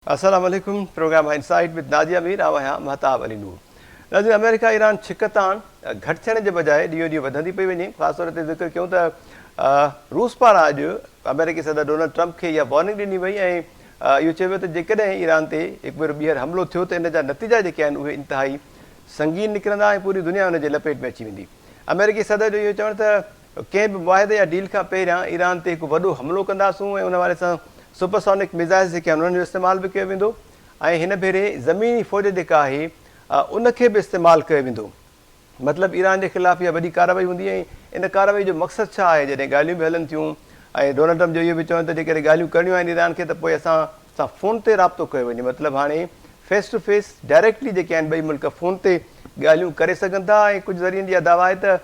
अस्सलाम वालेकुम। Programme Insight with Nadia Mir आहियां महताब अली नूर। नाज़रीन, अमेरिका ईरान छिकतान घटि थियण जे बजाए ॾींहों ॾींहुं वधंदी पई वञे। ख़ासि तौर ते ज़िक्र कयूं त रूस पारां अॼु अमेरिकी सदर डोनाल्ड ट्रंप खे इहा वॉर्निंग ॾिनी वई ऐं इहो चयो वियो त जेकॾहिं ईरान ते हिकु भेरो ॿीहर हमिलो थियो त इन जा नतीजा जेके आहिनि उहे इंतिहाई संगीन निकिरंदा ऐं पूरी दुनिया उन जे लपेट में अची वेंदी। अमेरिकी सदर जो इहो चवणु त कंहिं बि मुआदे या डील खां पहिरियां ईरान ते हिकु वॾो हमिलो कंदासूं ऐं उन वारे सां सुपरसोनिक मिज़ाइल जेके आहिनि उन्हनि जो इस्तेमालु बि कयो वेंदो ऐं हिन भेरे ज़मीनी फ़ौज जेका आहे उनखे बि इस्तेमालु कयो वेंदो। मतिलबु ईरान जे ख़िलाफ़ु इहा वॾी कार्रवाई हूंदी ऐं इन कार्रवाई जो मक़सदु छा आहे। जॾहिं ॻाल्हियूं बि हलनि थियूं ऐं डोनाल्ड ट्रंप जो इहो बि चवनि त जेकॾहिं ॻाल्हियूं करणियूं आहिनि ईरान खे त पोइ असां सां फ़ोन ते राब्तो कयो वञे। मतिलबु हाणे फेस टू फेस डायरेक्टली जेके आहिनि ॿई मुल्क फ़ोन ते ॻाल्हियूं करे सघनि था ऐं कुझु ज़रियनि जी इहा दावा आहे त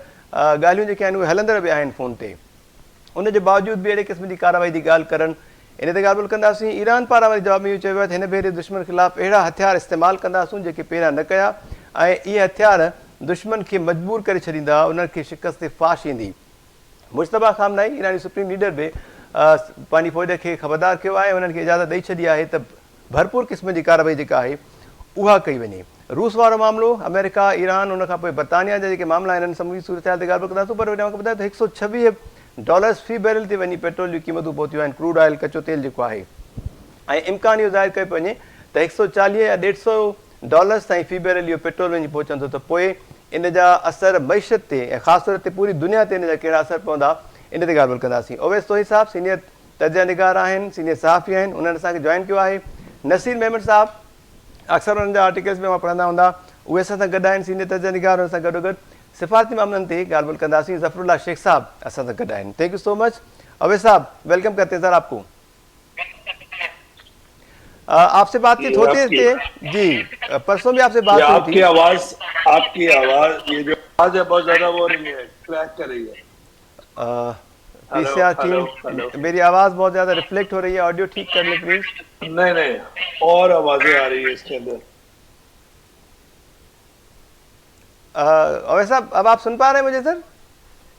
ॻाल्हियूं जेके आहिनि उहे हलंदड़ बि आहिनि फ़ोन ते। उनजे बावजूदि बि अहिड़े क़िस्म जी कार्रवाई जी ॻाल्हि करनि इन ते ॻाल्हि ॿोल कंदासीं। ईरान पारां वरी जवाब में इहो चयो वियो आहे त हिन भेरे दुश्मन ख़िलाफ़ु अहिड़ा हथियार इस्तेमालु कंदासूं जेके पहिरियां न कया ऐं इहे हथियार दुश्मन खे मजबूर करे छॾींदा, उन्हनि खे शिकस्त फाश ईंदी। मुश्तबा खामनाई ईरानी सुप्रीम लीडर बि पंहिंजी फ़ौज खे ख़बरदार कयो आहे, उन्हनि खे इजाज़त ॾेई छॾी आहे त भरपूर क़िस्म जी कार्रवाई जेका आहे उहा कई वञे। रूस वारो मामिलो, अमेरिका, ईरान, उन खां पोइ बरतानिया जा जेके मामला आहिनि समूरी सूरत हाल ते ॻाल्हि कंदासीं। पर वरी ॿुधायो त $126 फ़ी बैरल ते वञी पेट्रोल जूं क़ीमतूं पहुतियूं आहिनि, क्रूड ऑयल कचो तेल जेको आहे, ऐं इम्कान इहो ज़ाहिर कयो पियो वञे त $140 या $150 ताईं फ़ी बैरल इहो पेट्रोल वञी पहुचंदो त पोइ इन जा असर मईशत ते ऐं ख़ासि तौर ते पूरी दुनिया ते इन जा कहिड़ा असर पवंदा इन ते ॻाल्हि ॿोल कंदासीं। ओवैस तोही साहब सीनियर तजिया निगार आहिनि, सीनियर सहाफ़ी आहिनि, उन्हनि असांखे जॉइन कयो आहे। नसीर मेमन साहब, अक्सर उन्हनि जा आर्टिकल्स में मां पढ़ंदा हूंदा, उहे असां सां गॾु आहिनि, सीनियर तजिया निगार, हुन सां गॾोगॾु सिफ़ारती मामलनि ते ॻाल्हि ॿोल कंदासीं। ज़फ़रुल्ला शेख साहब असां सां गॾु आहिनि। Thank you so much. Awais साहब, वेलकम करते हैं सर आपको। आपसे बातचीत होती रहती है जी, परसों भी आपसे बात हुई थी। आपकी आवाज ये जो आवाज है बहुत ज्यादा वो रही है, क्रैक कर रही है। Hello PCR hello hello. Team, मेरी आवाज़ बहुत ज़्यादा रिफ्लेक्ट हो रही है, ऑडियो ठीक कर ले प्लीज़। नहीं नहीं, और आवाजें आ रही है इसके अंदर। अवैस साहब, अब आप सुन पा रहे हैं मुझे सर?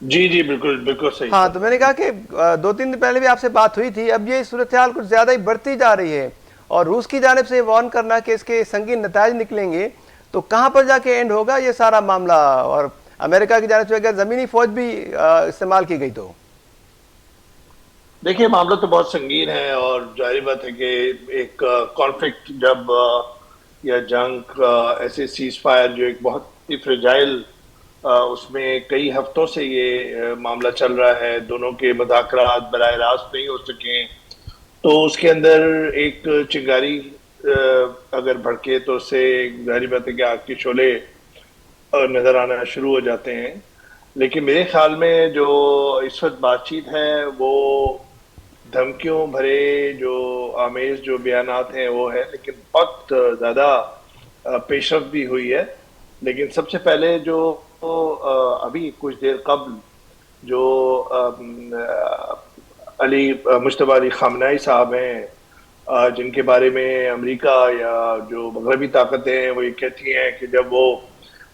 जी जी बिल्कुल बिल्कुल सही। हाँ, तो मैंने कहा कि 2-3 दिन पहले भी आपसे बात हुई थी। अब ये सूरत हाल कुछ ज़्यादा ही बढ़ती जा रही है और रूस की जानिब से वार्न करना कि इसके संगीन नताइज निकलेंगे, तो कहाँ पर जाके एंड होगा ये सारा मामला, और अमेरिका की जानिब से अगर ज़मीनी फ़ौज भी इस्तेमाल की गई तो? देखिए, मामला तो बहुत संगीन है और जाहिर बात है कि एक कॉन्फ्लिक्ट जब या जंग ऐसे सीज फायर जो एक बहुत ही फ्रेजाइल उसमें कई हफ्तों से ये मामला चल रहा है, दोनों के मुज़ाकरात बराह रास्त नहीं हो सके, तो उसके अंदर एक चिंगारी अगर भड़के तो उससे जाहिर बात है कि आग के शोले नजर आना शुरू हो जाते हैं। लेकिन मेरे ख्याल में जो इस वक्त बातचीत है वो धमकियों भरे जो आमेज जो बयानात हैं वो है, लेकिन बहुत ज़्यादा पेशरफ भी हुई है। लेकिन सबसे पहले जो अभी कुछ देर कबल जो मुश्तबा अली खामनाई साहब हैं, जिनके बारे में अमेरिका या जो मगरबी ताकतें हैं वो ये कहती हैं कि जब वो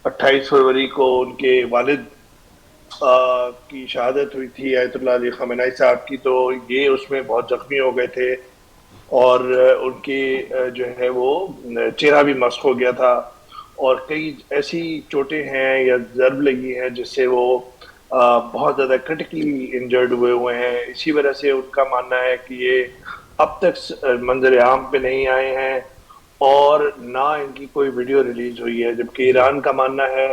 28 फरवरी को उनके वालिद की शहादत हुई थी अयतुल्ला अली खामेनी साहब की, तो ये उसमें बहुत जख्मी हो गए थे और उनके जो है वो चेहरा भी मस्क हो गया था और कई ऐसी चोटें हैं या ज़र्ब लगी हैं जिससे वो बहुत ज़्यादा क्रिटिकली इंजर्ड हुए हैं। इसी वजह से उनका मानना है कि ये अब तक मंजर आम पे नहीं आए हैं और ना इनकी कोई वीडियो रिलीज हुई है, जबकि ईरान का मानना है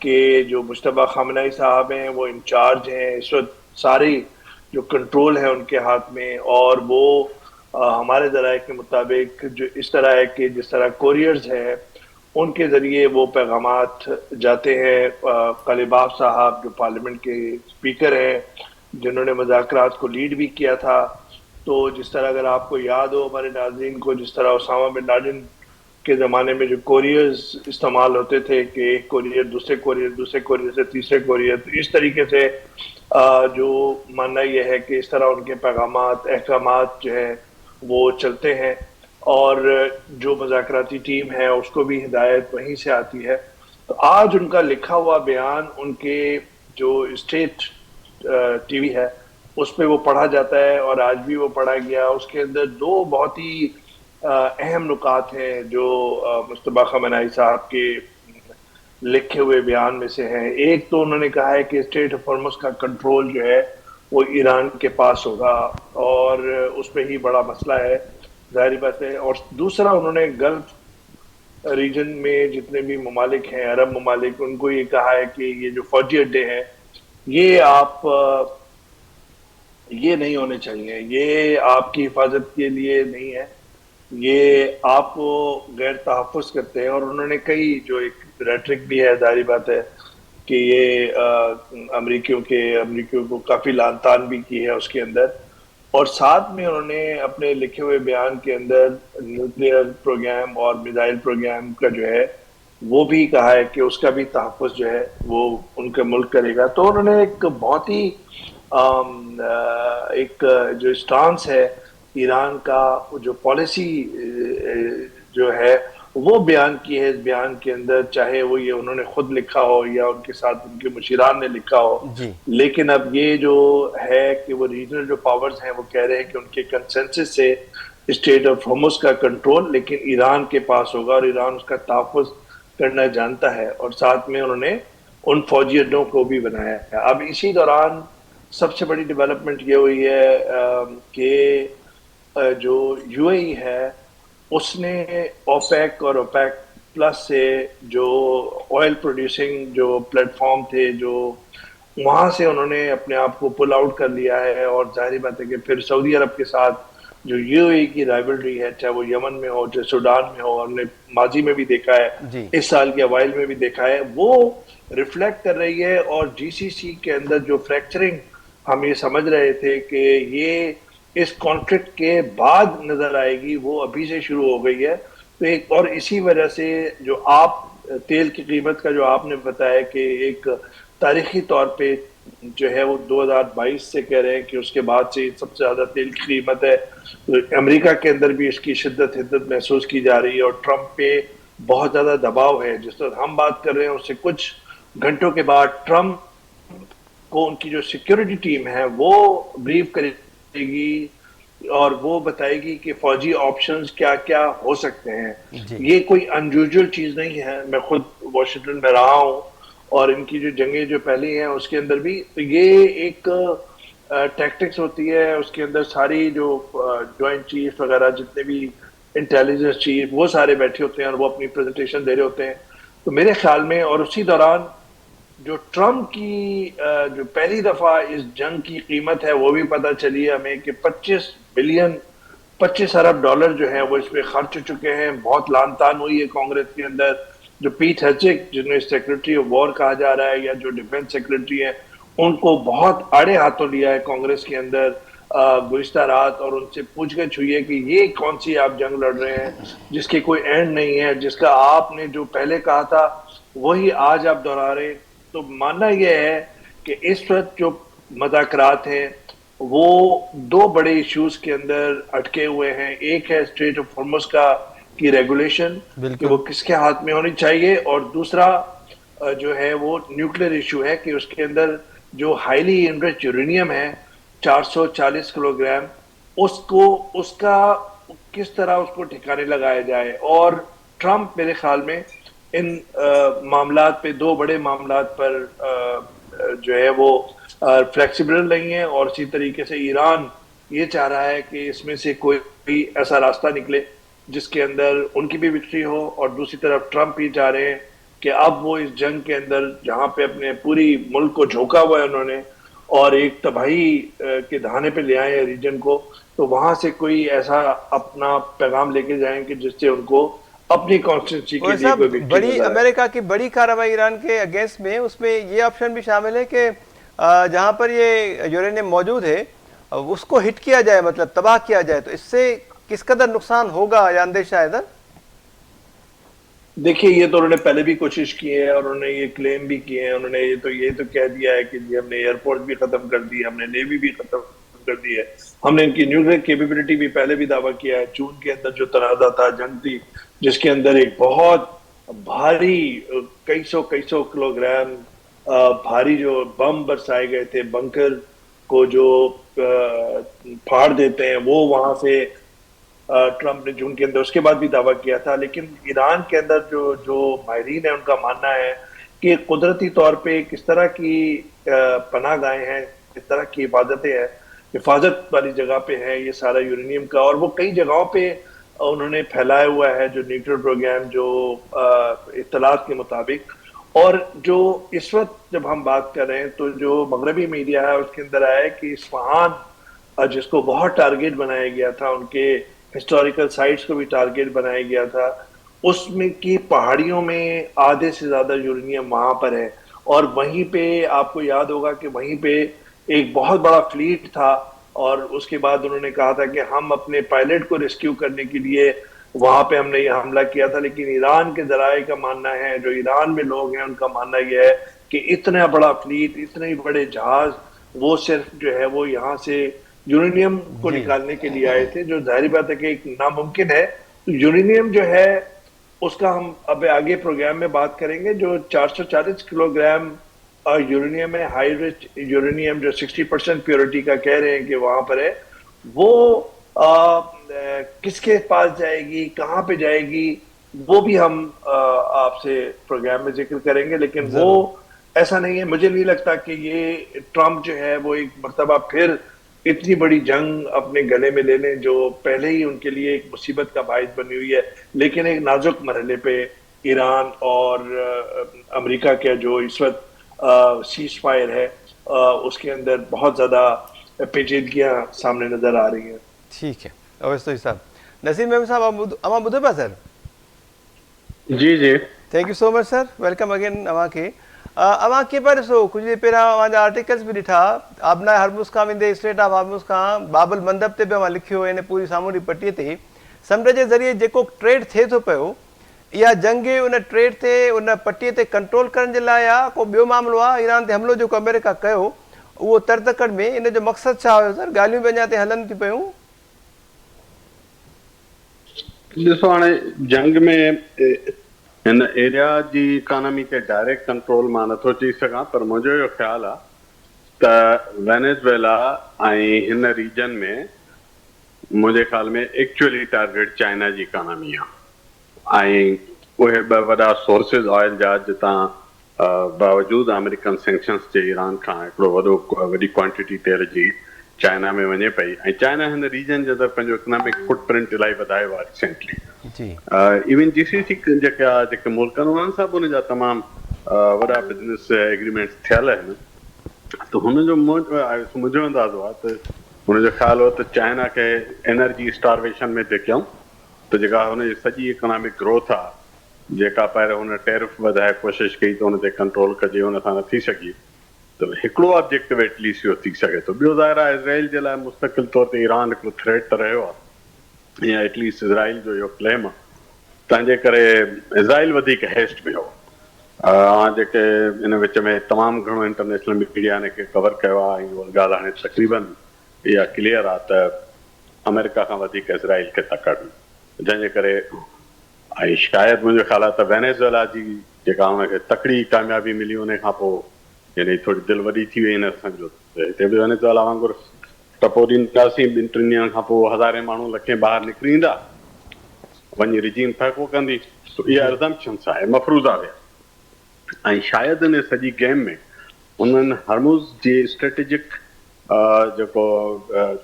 कि जो मुश्तबा खामनाई साहब हैं वो इंचार्ज हैं, इस वक्त सारी जो कंट्रोल है उनके हाथ में, और वो हमारे ज़राए के मुताबिक जो इस तरह है कि जिस तरह कोरियर्स हैं उनके ज़रिए वो पैगामात जाते हैं। कलीबाफ साहब जो पार्लियामेंट के स्पीकर हैं, जिन्होंने मुज़ाकरात को लीड भी किया था, तो जिस तरह अगर आपको याद हो हमारे नाज़रीन को, जिस तरह उसामा बिन लादेन के ज़माने में जो कोरियर्स इस्तेमाल होते थे कि एक कोरियर दूसरे कोरियर से तीसरे कोरियर, तो इस तरीके से जो मानना यह है कि इस तरह उनके पैगामात अहकामात जो है वो चलते हैं और जो मुज़ाकराती टीम है उसको भी हिदायत वहीं से आती है। तो आज उनका लिखा हुआ बयान उनके जो स्टेट टीवी है उस पर वो पढ़ा जाता है और आज भी वो पढ़ा गया। उसके अंदर दो बहुत ही अहम नुकात हैं जो मुश्तबा खamenei साहब के लिखे हुए बयान में से हैं। एक तो उन्होंने कहा है कि स्टेट ऑफ हॉर्मुज का कंट्रोल जो है वो ईरान के पास होगा और उसमें ही बड़ा मसला है, जाहिर बात है। और दूसरा उन्होंने गल्फ रीजन में जितने भी ममालिक हैं, अरब ममालिक, उनको ये कहा है कि ये जो फौजी अड्डे हैं ये आप ये नहीं होने चाहिए, ये आपकी हिफाजत के लिए नहीं है, ये आपको गैर तहफ़्फ़ुज़ करते हैं। और उन्होंने कई जो एक रेटरिक भी है, जाहिर बात है कि ये अमरीकियों को काफ़ी लानतान भी की है उसके अंदर। और साथ में उन्होंने अपने लिखे हुए बयान के अंदर न्यूक्लियर प्रोग्राम और मिसाइल प्रोग्राम का जो है वो भी कहा है कि उसका भी तहफ़्फ़ुज़ जो है वो उनका मुल्क करेगा। तो उन्होंने एक बहुत ही एक जो स्टांस है ईरान का, जो पॉलिसी जो है वो बयान की है इस बयान के अंदर, चाहे वो ये उन्होंने खुद लिखा हो या उनके साथ उनके मुशीरान ने लिखा हो। जी। लेकिन अब ये जो है कि वो रीजनल जो पावर्स हैं वो कह रहे हैं कि उनके कंसेंसस से स्टेट ऑफ हॉर्मुज का कंट्रोल लेकिन ईरान के पास होगा और ईरान उसका तहफ़्फ़ुज़ करना जानता है। और साथ में उन्होंने उन फौजी अड्डों को भी बनाया है। अब इसी दौरान सबसे बड़ी डेवलपमेंट ये हुई है कि जो यूएई है उसने ओपेक और ओपेक प्लस से जो ऑयल प्रोड्यूसिंग जो प्लेटफॉर्म थे, जो वहां से उन्होंने अपने आप को पुल आउट कर लिया है। और जाहिर बात है कि फिर सऊदी अरब के साथ जो यूएई की राइवलरी है, चाहे वो यमन में हो, चाहे सूडान में हो, हमने माजी में भी देखा है, जी। इस साल के अवाइल में भी देखा है, वो रिफ्लेक्ट कर रही है। और जीसीसी के अंदर जो फ्रैक्चरिंग हम ये समझ रहे थे कि ये इस कॉन्फ्लिक्ट के बाद नजर आएगी, वो अभी से शुरू हो गई है। तो एक और इसी वजह से जो आप तेल की कीमत का जो आपने बताया कि एक तारीखी तौर पे जो है वो 2022 से कह रहे हैं कि उसके बाद से सबसे ज्यादा तेल की कीमत है। तो अमेरिका के अंदर भी इसकी शिद्दत हिद्दत महसूस की जा रही है और ट्रंप पे बहुत ज्यादा दबाव है। जिस तरह हम बात कर रहे हैं उससे कुछ घंटों के बाद ट्रंप को उनकी जो सिक्योरिटी टीम है वो ब्रीफ करेगी और वो बताएगी कि फौजी ऑप्शंस क्या क्या हो सकते हैं। जी। ये कोई अनयूजुअल चीज नहीं है। मैं खुद वॉशिंगटन में रहा हूँ और इनकी जो जंगें जो पहली हैं उसके अंदर भी, तो ये एक टैक्टिक्स होती है। उसके अंदर सारी जो ज्वाइंट चीफ वगैरह जितने भी इंटेलिजेंस चीफ वो सारे बैठे होते हैं और वो अपनी प्रेजेंटेशन दे रहे होते हैं। तो मेरे ख्याल में, और उसी दौरान जो ट्रम्प की जो पहली दफा इस जंग की कीमत है वो भी पता चली है हमें कि 25 अरब डॉलर जो है वो इसमें खर्च हो चुके हैं। बहुत लानतान हुई है कांग्रेस के अंदर। जो पीट हेजेक, जिन्हें सेक्रेटरी ऑफ वॉर कहा जा रहा है या जो डिफेंस सेक्रेटरी है, उनको बहुत आड़े हाथों लिया है कांग्रेस के अंदर गुज़िश्ता रात, और उनसे पूछगछ हुई है कि ये कौन सी आप जंग लड़ रहे हैं जिसकी कोई एंड नहीं है, जिसका आपने जो पहले कहा था वही आज आप दोहरा रहे हैं। तो मानना यह है कि इस वक्त जो मज़ाकरात हैं वो दो बड़े इश्यूज के अंदर अटके हुए हैं। एक है स्ट्रेट ऑफ हॉर्मुज का की रेगुलेशन कि वो किसके हाथ में होनी चाहिए, और दूसरा जो है वो न्यूक्लियर इशू है कि उसके अंदर जो हाईली इनरिच्ड यूरेनियम है 440 किलोग्राम, उसको उसका किस तरह उसको ठिकाने लगाया जाए। और ट्रंप मेरे ख्याल में इन मामलात पे, दो बड़े मामलात पर जो है वो फ्लेक्सिबल नहीं है। और इसी तरीके से ईरान ये चाह रहा है कि इसमें से कोई ऐसा रास्ता निकले जिसके अंदर उनकी भी विक्ट्री हो, और दूसरी तरफ ट्रंप ही चाह रहे हैं कि अब वो इस जंग के अंदर जहां पे अपने पूरी मुल्क को झोंका हुआ है उन्होंने और एक तबाही के दहाने पे ले आए हैं रीजन को, तो वहां से कोई ऐसा अपना पैगाम लेके जाएं कि जिससे उनको अपनी कॉन्स्टिट्यूंसी के लिए कोई विक्ट्री बड़ी अमेरिका की बड़ी कार्रवाई ईरान के अगेंस्ट में, उसमें ये ऑप्शन भी शामिल है कि जहां पर ये यूरेनियम मौजूद है उसको हिट किया जाए, मतलब तबाह किया जाए। तो इससे किस कदर नुकसान होगा या अंदेशा है इधर? देखिए, ये तो उन्होंने पहले भी कोशिश की है और उन्होंने ये क्लेम भी किए हैं। उन्होंने ये तो कह दिया है कि जी हमने एयरपोर्ट भी खत्म कर दी, हमने नेवी भी खत्म कर दी है, हमने इनकी न्यूक्लियर कैपेबिलिटी भी पहले भी दावा किया है। जून के अंदर जो तनाज़ा था, जंग थी जिसके अंदर एक बहुत भारी कई सौ किलोग्राम भारी जो बम बरसाए गए थे, बंकर को जो फाड़ देते हैं वो वहां से ट्रम्प ने जून के अंदर उसके बाद भी दावा किया था। लेकिन ईरान के अंदर जो जो माहिरीन है उनका मानना है कि कुदरती तौर पे किस तरह की पनाह गाहें हैं, किस तरह की इबादतें हैं, हिफाजत वाली जगह पे है ये सारा यूरेनियम का, और वो कई जगहों पे उन्होंने फैलाया हुआ है जो न्यूक्लियर प्रोग्राम, जो इत्तलात के मुताबिक। और जो इस वक्त जब हम बात कर रहे हैं तो जो मगरबी मीडिया है उसके अंदर आया है कि इस्फहान, जिसको बहुत टारगेट बनाया गया था, उनके हिस्टोरिकल साइट्स को भी टारगेट बनाया गया था, उसमें की पहाड़ियों में आधे से ज्यादा यूरेनियम वहां पर है। और वहीं पे आपको याद होगा कि वहीं पे एक बहुत बड़ा फ्लीट था, और उसके बाद उन्होंने कहा था कि हम अपने पायलट को रेस्क्यू करने के लिए वहां पे हमने ये हमला किया था। लेकिन ईरान के जराये का मानना है, जो ईरान में लोग हैं उनका मानना यह है कि इतना बड़ा फ्लीट, इतने बड़े जहाज, वो सिर्फ जो है वो यहाँ से यूरेनियम को जी निकालने के लिए आए थे, जो जाहिर बात है कि एक नामुमकिन है। तो यूरेनियम जो है उसका हम अब आगे प्रोग्राम में बात करेंगे। जो 440 किलोग्राम यूरेनियम है, हाई रिच यूरेनियम, जो 60% प्योरिटी का कह रहे हैं कि वहां पर है, वो किसके पास जाएगी, कहाँ पे जाएगी, वो भी हम आपसे प्रोग्राम में जिक्र करेंगे। लेकिन वो जरूर। ऐसा नहीं है, मुझे नहीं लगता कि ये ट्रम्प जो है वो एक मर्तबा फिर इतनी बड़ी जंग अपने गले में ले लें, जो पहले ही उनके लिए एक मुसीबत का बायस बनी हुई है। लेकिन एक नाजुक मरहले पे ईरान और अमेरिका का जो इस वक्त सीज फायर है, उसके अंदर बहुत ज्यादा पेचीदगियां सामने नजर आ रही हैं। ठीक है, अवश्य साहब। नसीम मेम साहब, अमा ॿुधो पिया सर? जी जी, thank you so much sir, welcome again अवां खे। अवां कीअं पिया ॾिसो, कुझु ॾींहं पहिरियां अवांजा आर्टिकल्स बि ॾिठा, आबना हरमुज़ खां वेंदे स्ट्रेट ऑफ हरमुज़ खां बाबल मंदब ते बि अवां लिखियो हिन पूरी सामूंडी पटीअ ते, समुंड जे ज़रिए जेको ट्रेड थिए थो पियो, इहा जंग उन ट्रेड ते, उन पटीअ ते कंट्रोल करण जे लाइ आहे, को ॿियो मामिलो आहे? ईरान ते हमिलो जेको अमेरिका कयो उहो तरतकड़ में इन जो मक़सदु छा हुयो सर? ॻाल्हियूं बि अञा ते हलनि थियूं पियूं। ॾिसो हाणे जंग में हिन एरिया जी इकोनॉमी ते डायरेक्ट कंट्रोल मां नथो चई सघां, पर मुंहिंजो इहो ख़्यालु आहे त वेनेज़ुएला ऐं हिन रीजन में मुंहिंजे ख़्याल में एक्चुअली टारगेट चाइना जी इकोनॉमी आहे। ऐं उहे ॿ वॾा सोर्सिस ऑयल जा, जितां बावजूदि अमेरिकन सैंक्शन्स जे ईरान खां हिकिड़ो वॾी क्वांटिटी तेल जी चाइना में वञे पई, ऐं चाइना हिन रीजन जे अंदरि पंहिंजो इकोनॉमिक फुटप्रिंट इलाही वधायो आहे रिसेंटली। इवन जीसीसी जेके मुल्क आहिनि उन्हनि सां बि उनजा तमामु वॾा बिज़नेस एग्रीमेंट्स थियल आहिनि। त हुनजो मुंहिंजो अंदाज़ो आहे त हुनजो ख़्यालु हो त चाइना खे एनर्जी स्टारवेशन में ते कयूं, त जेका हुनजी सॼी इकोनॉमिक ग्रोथ आहे, जेका पहिरियों हुन टैरिफ वधाए कोशिशि कई त हुन ते कंट्रोल कजे, हुन सां न थी सघी, त हिकिड़ो ऑब्जेक्टिव एटलीस्ट इहो थी सघे थो। ॿियो ज़ाहिर आहे इज़राइल जे लाइ मुस्तक़िल तौर ते ईरान हिकिड़ो थ्रेट त रहियो आहे, या एटलीस्ट इज़राइल जो इहो क्लेम आहे, तंहिंजे करे इज़राइल वधीक हेस्ट में हो। जेके इन विच में तमामु घणो इंटरनेशनल मीडिया हिनखे कवर कयो आहे, ऐं उहा ॻाल्हि हाणे तक़रीबन इहा क्लियर आहे त अमेरिका खां वधीक इज़राइल खे तकड़, जंहिंजे करे ऐं शायदि मुंहिंजो ख़्यालु आहे त वेनेज़ुएला जी जेका हुनखे तकड़ी कामयाबी मिली, उन खां पोइ यानी थोरी दिलि वॾी थी वई हिन सम्झो त हिते बि वेनेज़ुएला वांगुरु टपो ॾींदासीं, 2-3 ॾींहंनि खां पोइ हज़ारे माण्हू लखे ॿाहिरि निकिरी ईंदा, वञी रिजीम फ़ैको कंदी। इहा एज़म्पशन्स आहे, मफ़रूज़ा हुया। ऐं शायदि हिन सॼी गेम में हुननि हरमुज़ जी स्ट्रेटेजिक जेको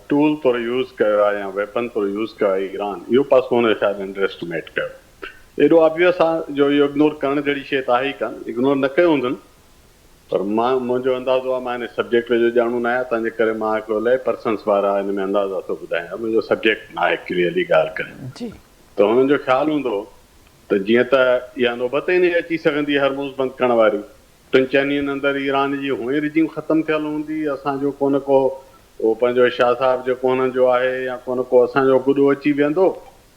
टूल तौरु यूज़ कयो आहे या वेपन तौरु यूज़ कयो आहे ईरान, इहो पासो हुन शायदि अंडर एस्टिमेट कयो। एॾो ऑब्वियस आहे जो इहो इग्नोर करण जहिड़ी शइ त आहे ई कान, इग्नोर न कयो हूंदनि, पर मुंहिंजो अंदाज़ो आहे, मां हिन सब्जेक्ट जो ॼाणू न आहियां, तंहिंजे करे मां हिकिड़ो ले पर्सन्स वारा हिन में अंदाज़ा थो ॿुधायां, मुंहिंजो सब्जेक्ट न आहे क्लियरली ॻाल्हि करे। त हुननि जो ख़्यालु हूंदो त जीअं त इहा नौबत ई न अची सघंदी हरमुज़ बंदि करण वारी, 3-4 ॾींहंनि अंदरि ईरान जी हुअं रिजीम ख़तमु थियल हूंदी, असांजो को न को उहो पंहिंजो शाह साहिबु जेको हुननि जो आहे, या को न को असांजो गुॾो अची वेंदो,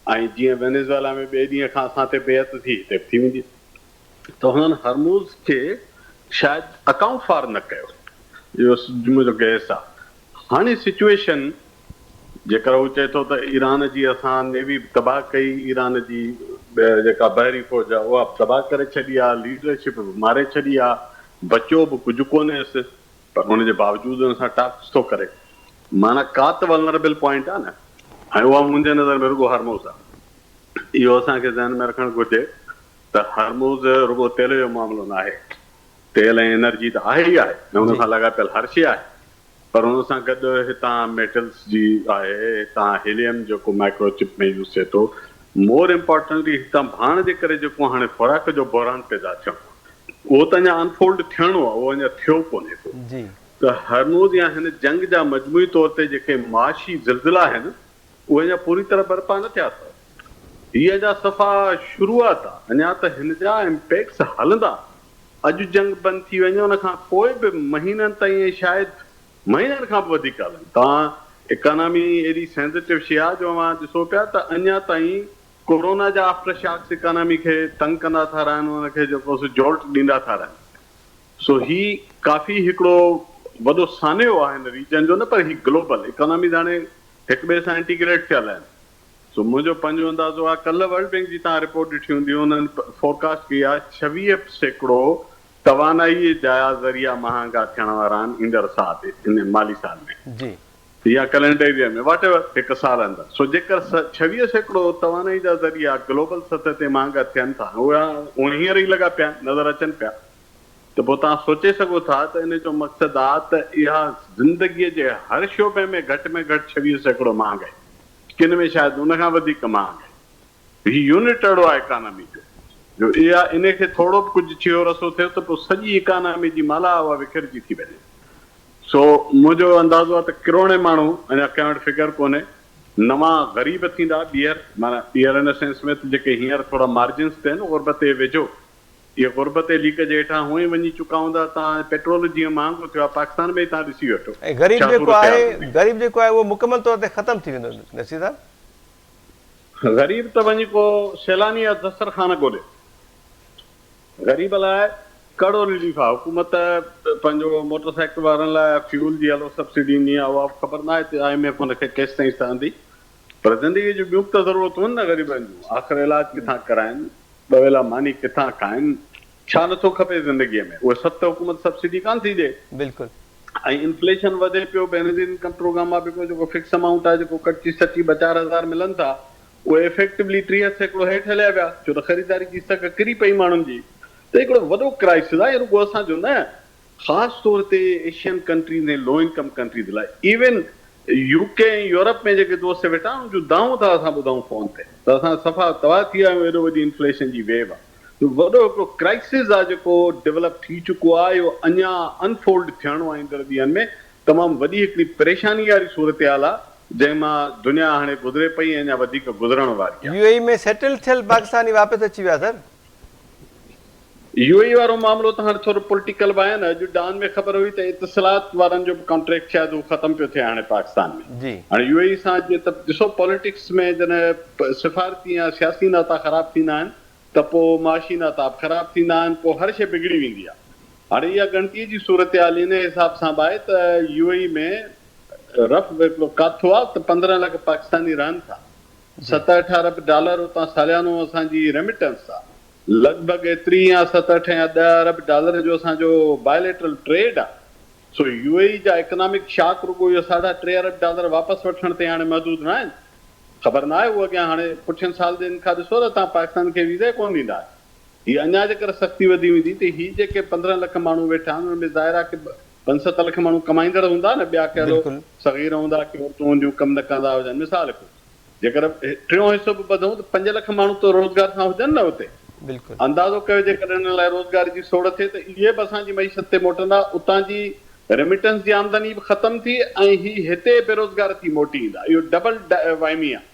ऐं जीअं वेनेज़ुएला में ॿिए ॾींहं खां असां ते बेहत थी हिते थी वेंदी। त हुननि हरमुज़ खे शायदि अकाउंट फॉर न कयो, इहो मुंहिंजो गैस आहे। हाणे सिचुएशन जेकर हू चए थो त ईरान जी असां नेवी तबाह कई, ईरान जी जेका बहरी फ़ौज आहे उहा तबाह करे छॾी आहे, लीडरशिप बि मारे छॾी आहे, बचियो बि कुझु कोन्हेसि, पर हुनजे बावजूदि हुन सां टास्क थो करे, माना का त वलनरेबल पॉइंट आहे न। ऐं उहा मुंहिंजे नज़र में रुगो हरमूज़ आहे। इहो असांखे ज़हन में रखणु घुरिजे त हरमूज़ रुगो तेल जो मामिलो न आहे, तेल ऐं एनर्जी त आहे ई आहे ऐं हुन सां लॻापियल हर शइ आहे, पर हुन सां गॾु हितां मेटल्स जी आहे, हितां हीलियम जेको माइक्रोचिप में यूज़ थिए थो, मोर इम्पोर्टेंटली हितां भाण जे करे जेको हाणे खुराक जो बहरान पैदा थियो उहो त अञा अनफोल्ड थियणो आहे, उहो अञा थियो कोन्हे को। त हरमूज़ या हिन जंग जा मजमूई तौर ते जेके माशी ज़िलज़िला आहिनि उहे अञा पूरी तरह बर्पा न थिया अथव। हीअ अञा सफ़ा शुरूआत आहे, अञा त हिन जा इम्पैक्ट्स हलंदा। अॼु जंग बंदि थी वञे उन खां पोइ बि महीननि ताईं, शायदि महीननि खां बि वधीक हलनि। तव्हां इकोनॉमी एॾी सेंसिटिव शइ आहे जो मां ॾिसो पिया त अञा ताईं कोरोना जा आफ्टर शॉक्स इकोनॉमी खे तंग कंदा था रहनि, हुनखे जेको जोल्ट ॾींदा था रहनि। सो ही काफ़ी हिकिड़ो वॾो सान्यो आहे हिन रीजन जो, न पर ही ग्लोबल इकोनॉमीज़ हाणे हिक ॿिए सां इंटीग्रेट थियल आहिनि। सो मुंहिंजो पंहिंजो अंदाज़ो आहे, कल्ह वर्ल्ड बैंक जी तव्हां रिपोर्ट ॾिठी हूंदी, हुननि फोरकास्ट कई आहे 26% तवानाई जा ज़रिया महांगा थियण वारा आहिनि ईंदड़ साल, इन माली साल में या कैलेंडर ईयर में, वॉट एवर, हिकु साल अंदरि। सो जेकर 26% तवानाई जा ज़रिया ग्लोबल सतह ते महांगा थियनि था, उहा हींअर ई लॻा पिया नज़र अचनि पिया, त पोइ तव्हां सोचे सघो था त इन जो मक़सदु आहे त इहा ज़िंदगीअ जे हर शोबे में घटि 26% महांगाई, किन में शायदि उन खां वधीक महांगाई। हीउ यूनिट अहिड़ो आहे इकोनॉमी जो इहा इनखे थोरो बि कुझु छियो रसो थियो त पोइ सॼी इकोनॉमी जी माला उहा विखिरजी थी वञे। सो मुंहिंजो अंदाज़ो आहे त किरोड़े माण्हू, अञा कंहिं वटि फिगर कोन्हे, नवां ग़रीब थींदा, माना ॿीहर इन सेंस में त जेके हींअर थोरा मार्जिन्स ते आहिनि गुरबत जे वेझो, इहे गुरबत जे लीक जे हेठां हूअं ई वञी चुका हूंदा। तव्हां पेट्रोल जीअं महांगो थियो आहे पाकिस्तान में, तव्हां ॾिसी वठो, ग़रीब जेको आहे उहो मुकमल तौर ते ख़तमु थी वेंदो। नसीर साहब, ग़रीब त वञी को सैलानी या दस्तरखान ॻोल्हे, ग़रीब लाइ कड़ो रिलीफ आहे। हुकूमत पंहिंजो मोटरसाइकिल वारनि लाइ फ्यूल जी हलो सब्सिडी ॾींदी आहे, उहा ख़बर न आहे IMF हुनखे केसि ताईं सहंदी, पर ज़िंदगी जूं ॿियूं त ज़रूरतूं आहिनि न ग़रीबनि जूं। आख़िर इलाज किथां कराइनि, ॿ वेला मानी किथां खाइनि, छा नथो खपे ज़िंदगीअ में, उहे सभु त हुकूमत सब्सिडी कान थी ॾे। बिल्कुलु। ऐं इन्फ्लेशन वधे पियो, बेनज़ीर इनकम प्रोग्राम आहे जेको फिक्स अमाउंट आहे, जेको कटी सटी 4,000 मिलनि था, उहे इफेक्टिवली 30% हेठि हलिया विया, छो त ख़रीदारी जी सघ किरी पई माण्हुनि जी। त हिकिड़ो वॾो क्राइसिस आहे, रुॻो असांजो न, ख़ासि तौर ते एशियन कंट्रीज़ ऐं लो इनकम कंट्रीज़ लाइ। इवन UK ऐं यूरोप में जेके दोस्त वेठा आहिनि, जूं दाऊं था असां ॿुधूं फ़ोन ते, त असां सफ़ा तबाह थी विया आहियूं, एॾो वॾी इन्फ्लेशन जी वेव आहे। वॾो हिकिड़ो क्राइसिस आहे जेको डेवलप थी चुको आहे, इहो अञा अनफोल्ड थियणो आहे ईंदड़ ॾींहंनि में। तमामु वॾी हिकिड़ी परेशानी वारी सूरत हाल आहे जंहिंमां दुनिया हाणे गुज़रे पई, अञा वधीक गुज़रण वारी आहे। UAE में सेटल थियल पाकिस्तानी वापसि अची विया सर। UAE वारो मामिलो त हाणे थोरो पॉलिटिकल बि आहे न। अॼु डान में ख़बर हुई त इतिसलात वारनि जो बि कॉन्ट्रेक्ट शायदि उहो ख़तमु पियो थिए हाणे पाकिस्तान में। हाणे UAE सां जीअं त ॾिसो, पॉलिटिक्स में जॾहिं सिफ़ारती या सियासी नाता ख़राब थींदा आहिनि त पोइ माशी नाता ख़राब थींदा आहिनि, पोइ हर शइ बिगड़ी वेंदी आहे। हाणे इहा ॻणतीअ जी सूरत हाल इन हिसाब सां बि आहे त UAE में रफ़ हिकिड़ो काथो आहे त 15 लख पाकिस्तानी रहनि था, 7-8 अरब डॉलर उतां सालियानो असांजी रेमिटेंस आहे, लॻभॻि एतिरी या 7-8 या 10 अरब डॉलर जो असांजो बायोलेटरल ट्रेड आहे। सो UAE जा इकोनॉमिक शॉक रुॻो इहो 3.5 अरब डॉलर वापसि वठण ते हाणे महदूद न आहिनि। ख़बर न आहे उहो अॻियां हाणे पुठियनि साल जे खां ॾिसो त तव्हां पाकिस्तान खे वीज़ा कोन ॾींदा। हीअ अञा जेकर सख़्ती वधी वेंदी त हीअ जेके 15 लख माण्हू वेठा आहिनि हुन में ज़ाहिर आहे की 5-7 लख माण्हू कमाईंदड़ हूंदा न, ॿिया के हलो सग़ीर हूंदा की औरतूं हूंदियूं कमु न कंदा हुजनि। मिसाल जेकर 3 हिसो बि ॿधूं त 5 लख माण्हू त रोज़गार सां हुजनि न हुते। अंदाज़ो कयो जेकर हिन लाइ रोज़गार जी सोड़ थिए त इहे बि असांजी मईशत ते मोटंदा, उतां जी रेमिटेंस जी आमदनी बि ख़तमु थी ऐं ही हिते बेरोज़गार थी मोटी ईंदा। इहो डबल वाइमी आहे।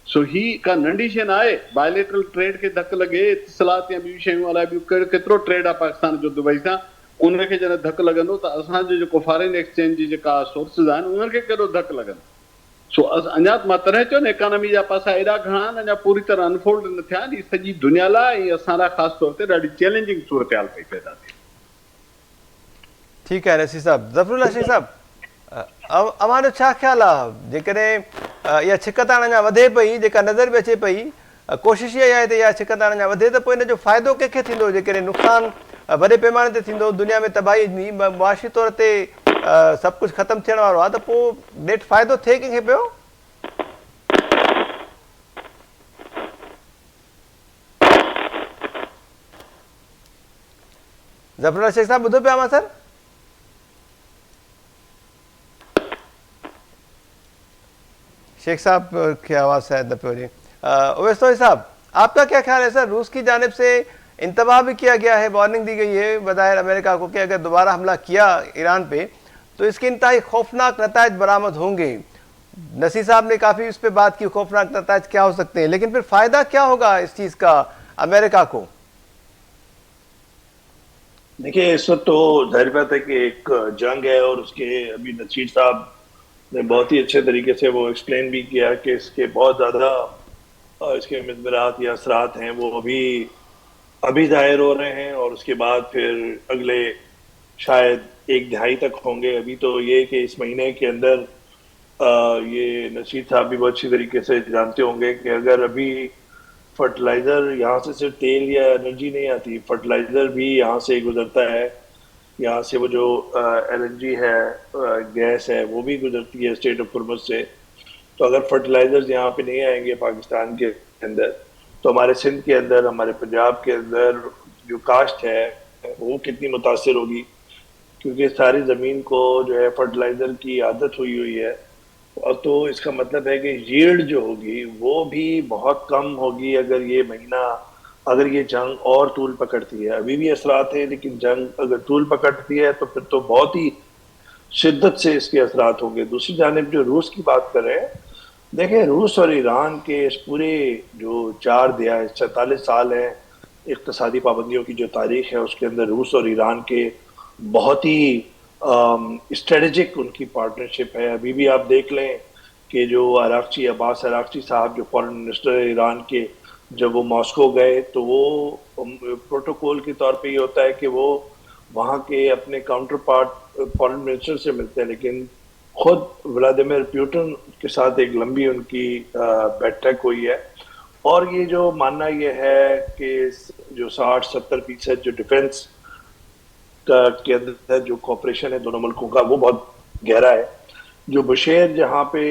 सो ही का नंढी शइ न आहे। बायोलेटरल ट्रेड खे धकु लॻे, इतिसलात या ॿियूं शयूं अलाए ॿियूं केतिरो ट्रेड आहे पाकिस्तान जो दुबई सां, उनखे जॾहिं धकु लॻंदो त असांजो जेको फॉरेन एक्सचेंज जी जेका सोर्सिस आहिनि उन्हनि खे केॾो धकु लॻंदो। सो अञा मां तॾहिं चयो न इकोनॉमी जा पासा एॾा घणा आहिनि, अञा पूरी तरह अनफोल्ड न थिया आहिनि। सॼी दुनिया लाइ ऐं असां लाइ ख़ासि तौर ते ॾाढी चैलेंजिंग सूरत हाल पई पैदा थिए। ठीकु आहे नसीर साहब। ज़फ़रुल्लाह शेख साहब, अव्हांजो छा ख़्यालु आहे जेकॾहिं इहा छिकताण अञा वधे पई, जेका नज़र बि अचे पई, कोशिशि इहा आहे त इहा छिकताण अञा वधे त पोइ इन जो फ़ाइदो कंहिंखे थींदो? जेकॾहिं नुक़सानु वॾे पैमाने ते थींदो, दुनिया में तबाही ईंदी, मुआशी तौर ते सभु कुझु ख़तमु थियण वारो आहे, त पोइ नेट फ़ाइदो थिए कंहिंखे पियो? जफरुल्लाह शेख साहब ॿुधो पिया मां सर? शेख साहब की आवाज़ शायद न पे हो रही। ओवैस तौही साहब, आपका क्या ख्याल है सर? रूस की जानिब से इंतबाह भी किया गया है, वार्निंग दी गई है बज़ाहिर अमेरिका को कि अगर दोबारा हमला किया ईरान पे तो इसके इंतहाई खौफनाक नताइज बरामद होंगे। नसीर साहब ने काफ़ी इस पर बात की, खौफनाक नताइज क्या हो सकते हैं, लेकिन फिर फ़ायदा क्या होगा इस चीज़ का अमेरिका को? देखिए, इस वक्त तो जाहिर बात है कि एक जंग है और उसके अभी नसीर साहब ने बहुत ही अच्छे तरीके से वो एक्सप्लेन भी किया कि इसके बहुत ज़्यादा इसके मज़मरात या असरात हैं वो अभी अभी जाहिर हो रहे हैं और उसके बाद फिर अगले शायद एक दहाई तक होंगे। अभी तो ये कि इस महीने के अंदर ये नसीर साहब भी बहुत अच्छी तरीके से जानते होंगे कि अगर अभी फर्टिलाइजर यहाँ से सिर्फ तेल या एनर्जी नहीं आती, फर्टिलाइजर भी यहाँ से गुजरता है। यहाँ से वो जो एलएनजी है, गैस है, वो भी गुजरती है स्टेट ऑफ हुर्मुज़ से। तो अगर फर्टिलाइजर्स यहाँ पे नहीं आएंगे पाकिस्तान के अंदर तो हमारे सिंध के अंदर, हमारे पंजाब के अंदर जो काश्त है वो कितनी मुतासर होगी, क्योंकि सारी ज़मीन को जो है फर्टिलाइज़र की आदत हुई हुई है। और तो इसका मतलब है कि यील्ड जो होगी वो भी बहुत कम होगी अगर ये महीना, अगर ये जंग और तूल पकड़ती है। अभी भी असरात हैं, लेकिन जंग अगर तूल पकड़ती है तो फिर तो बहुत ही शिद्दत से इसके असरात होंगे। दूसरी जानिब जो रूस की बात कर रहे हैं, देखें रूस और ईरान के इस पूरे जो 46 साल है इक्तसादी पाबंदियों की जो तारीख है, उसके अंदर रूस और ईरान के बहुत ही स्ट्रेटेजिक उनकी पार्टनरशिप है। अभी भी आप देख लें कि जो अब्बास अरागची साहब जो फॉरेन मिनिस्टर है ईरान के, जब वो मॉस्को गए तो वो प्रोटोकॉल के तौर पे ये होता है कि वो वहाँ के अपने काउंटर पार्ट फॉरेन मिनिस्टर से मिलते हैं, लेकिन खुद व्लादिमीर पुतिन के साथ एक लंबी उनकी बैठक हुई है। और ये जो मानना ये है कि जो 60-70% जो डिफेंस के अंदर जो कॉपरेशन है दोनों मुल्कों का वो बहुत गहरा है। जो बुशेर जहाँ पे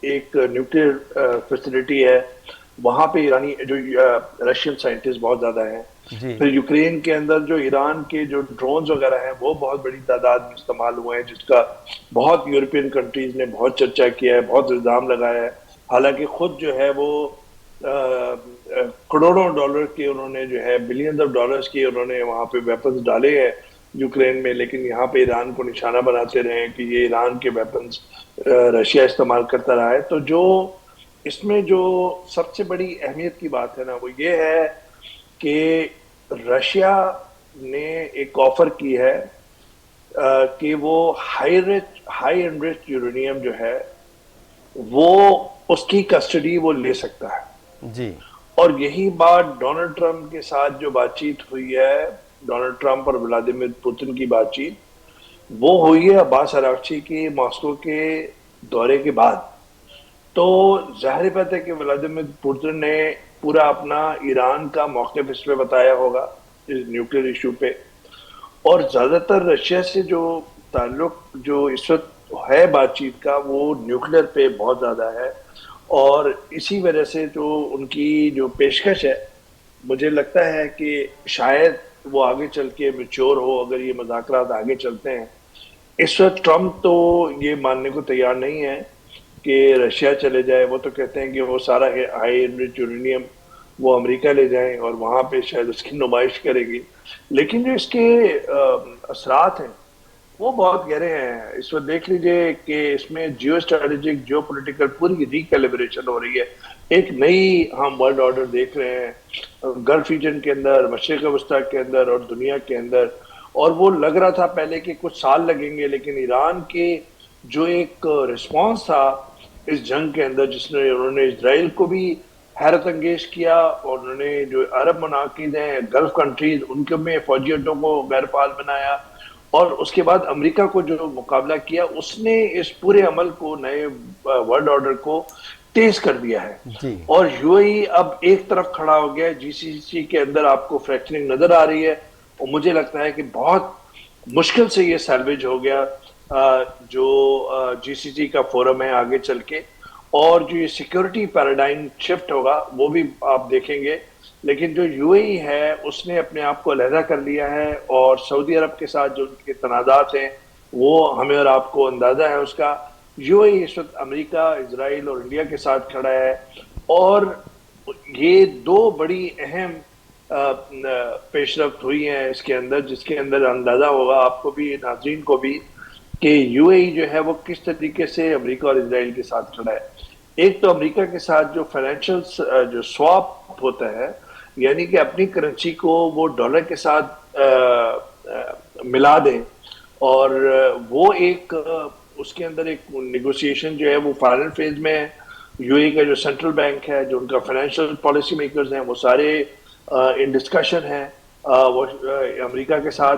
एक न्यूक्लियर फैसिलिटी है वहाँ पे ईरानी जो रशियन साइंटिस्ट बहुत ज़्यादा हैं। फिर यूक्रेन के अंदर जो ईरान के जो ड्रोन्स वगैरह हैं वो बहुत बड़ी तादाद में इस्तेमाल हुए हैं, जिसका बहुत यूरोपियन कंट्रीज ने बहुत चर्चा किया है, बहुत इल्ज़ाम लगाया है। हालांकि खुद जो है वो करोड़ों डॉलर के उन्होंने जो है बिलियन ऑफ डॉलर्स के उन्होंने वहाँ पे वेपन्स डाले हैं यूक्रेन में, लेकिन यहाँ पे ईरान को निशाना बनाते रहे कि ये ईरान के वेपन्स रशिया इस्तेमाल करता रहा है। तो जो इसमें जो सबसे बड़ी अहमियत की बात है ना वो ये है कि रशिया ने एक ऑफर की है कि वो हाई एनरिच्ड यूरेनियम जो है वो उसकी कस्टडी वो ले सकता है जी। और यही बात डोनाल्ड ट्रंप के साथ जो बातचीत हुई है, डोनाल्ड ट्रंप और व्लादिमीर पुतिन की बातचीत, वो हुई है अब्बास अरागची की मॉस्को के दौरे के बाद। तो जाहिर बात है कि व्लादिमीर पुतिन ने पूरा अपना ईरान का मौक़िफ़ इस पे बताया होगा इस न्यूक्लियर इशू पे, और ज़्यादातर रशिया से जो ताल्लुक जो इस वक्त है बातचीत का वो न्यूक्लियर पे बहुत ज़्यादा है। और इसी वजह से जो उनकी जो पेशकश है, मुझे लगता है कि शायद वो आगे चल के मैच्योर हो अगर ये मुज़ाकरात आगे चलते हैं। इस वक्त ट्रंप तो ये मानने को तैयार नहीं है कि रशिया चले जाए। वो तो कहते हैं कि वो सारा हाई एनरिच्ड यूरेनियम वो अमेरिका ले जाएं और वहाँ पे शायद उसकी नुमाइश करेगी। लेकिन जो इसके असरात हैं वो बहुत गहरे हैं। इस वक्त देख लीजिए कि इसमें जियो स्ट्रेटेजिक जियो पोलिटिकल पूरी रिकैलिब्रेशन हो रही है। एक नई हम वर्ल्ड ऑर्डर देख रहे हैं गल्फ रीजन के अंदर, मशरिक़ वस्ता के अंदर और दुनिया के अंदर। और वो लग रहा था पहले कि कुछ साल लगेंगे, लेकिन ईरान के जो एक रिस्पॉन्स था इस जंग के अंदर, जिसने उन्होंने इसराइल को भी हैरत अंगेज किया और उन्होंने जो अरब मनाकिद हैं गल्फ कंट्रीज उनके में फौजी अड्डों को गैरफाल बनाया और उसके बाद अमेरिका को जो मुकाबला किया, उसने इस पूरे अमल को, नए वर्ल्ड ऑर्डर को तेज कर दिया है जी। और यूएई अब एक तरफ खड़ा हो गया, जीसीसी के अंदर आपको फ्रैक्चरिंग नजर आ रही है और मुझे लगता है कि बहुत मुश्किल से ये सैल्वेज हो गया जो जीसीसी का फोरम है आगे चल के। और जो ये सिक्योरिटी पैराडाइम शिफ्ट होगा वो भी आप देखेंगे लेकिन जो यूएई है उसने अपने आप को अलहदा कर लिया है, और सऊदी अरब के साथ जो उनके तनाज़ात हैं वो हमें और आपको अंदाजा है उसका। यूएई इस वक्त अमेरिका, इसराइल और इंडिया के साथ खड़ा है, और ये दो बड़ी अहम पेशरफ्त हुई हैं इसके अंदर, जिसके अंदर अंदाजा होगा आपको भी, नाज़रीन को भी, कि यूएई जो है वो किस तरीके से अमेरिका और इसराइल के साथ खड़ा है। एक तो अमेरिका के साथ जो फाइनेंशियल जो स्वैप होता है, यानी कि अपनी करेंसी को वो डॉलर के साथ मिला दें, और वो एक उसके अंदर एक नेगोशिएशन जो है वो फाइनल फेज में है। यूएई का जो सेंट्रल बैंक है, जो उनका फाइनेंशियल पॉलिसी मेकर्स हैं, वो सारे इन डिस्कशन है वो अमेरिका के साथ।